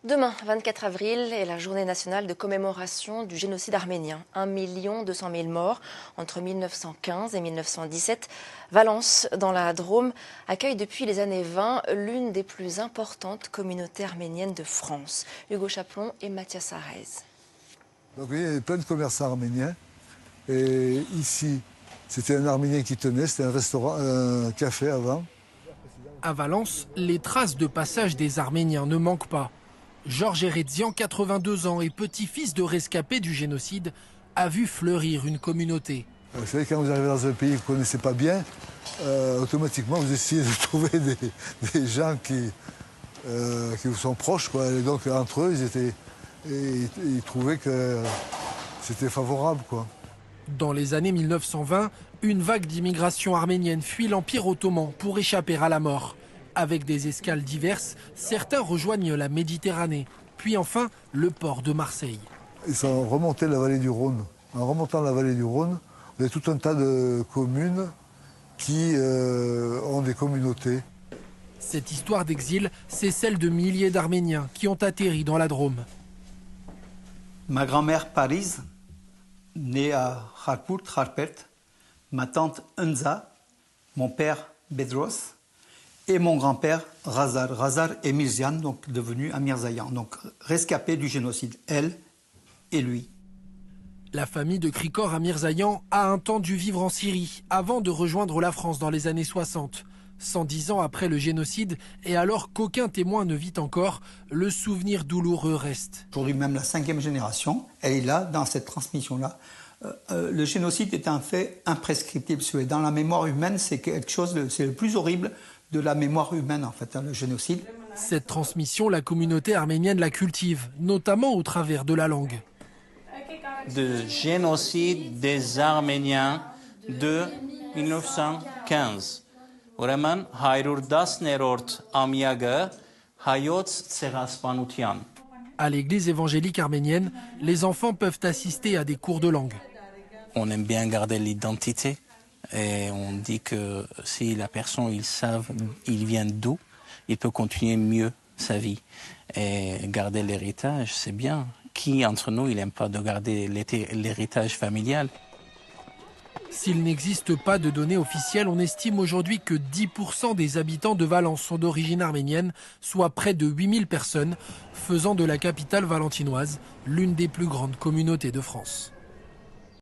Demain, 24 avril, est la journée nationale de commémoration du génocide arménien. 1 200 000 morts entre 1915 et 1917. Valence, dans la Drôme, accueille depuis les années 20 l'une des plus importantes communautés arméniennes de France. Hugo Chaplon et Mathias Arez. Donc il y avait plein de commerçants arméniens. Et ici, c'était un Arménien qui tenait, c'était un restaurant, un café avant. À Valence, les traces de passage des Arméniens ne manquent pas. Georges Eredzian, 82 ans et petit-fils de rescapés du génocide, a vu fleurir une communauté. Vous savez, quand vous arrivez dans un pays que vous ne connaissez pas bien, automatiquement vous essayez de trouver des gens qui vous sont proches, quoi. Et donc entre eux, ils trouvaient que c'était favorable, quoi. Dans les années 1920, une vague d'immigration arménienne fuit l'Empire ottoman pour échapper à la mort. Avec des escales diverses, certains rejoignent la Méditerranée, puis enfin le port de Marseille. Ils sont remontés la vallée du Rhône. En remontant la vallée du Rhône, il y a tout un tas de communes qui ont des communautés. Cette histoire d'exil, c'est celle de milliers d'Arméniens qui ont atterri dans la Drôme. Ma grand-mère Paris, née à Harput, Harpert, ma tante Enza, mon père Bedros et mon grand-père Razar et Mirzian, donc devenu Amirzayan, donc rescapé du génocide, elle et lui. La famille de Krikor Amirzayan a un temps dû vivre en Syrie avant de rejoindre la France dans les années 60. 110 ans après le génocide, et alors qu'aucun témoin ne vit encore, le souvenir douloureux reste. Aujourd'hui même la 5e génération, elle est là, dans cette transmission-là. Le génocide est un fait imprescriptible. Dans la mémoire humaine, c'est quelque chose, c'est le plus horrible de la mémoire humaine, en fait, le génocide. Cette transmission, la communauté arménienne la cultive, notamment au travers de la langue. De génocide des Arméniens de 1915. Ուրեմն 110-րդ ամյակը հայոց ցեղասպանության. À l'église évangélique arménienne, les enfants peuvent assister à des cours de langue. On aime bien garder l'identité et on dit que si la personne, il vient d'où, il peut continuer mieux sa vie. Et garder l'héritage, c'est bien. Qui entre nous, il n'aime pas de garder l'héritage familial? S'il n'existe pas de données officielles, on estime aujourd'hui que 10% des habitants de Valence sont d'origine arménienne, soit près de 8000 personnes, faisant de la capitale valentinoise l'une des plus grandes communautés de France.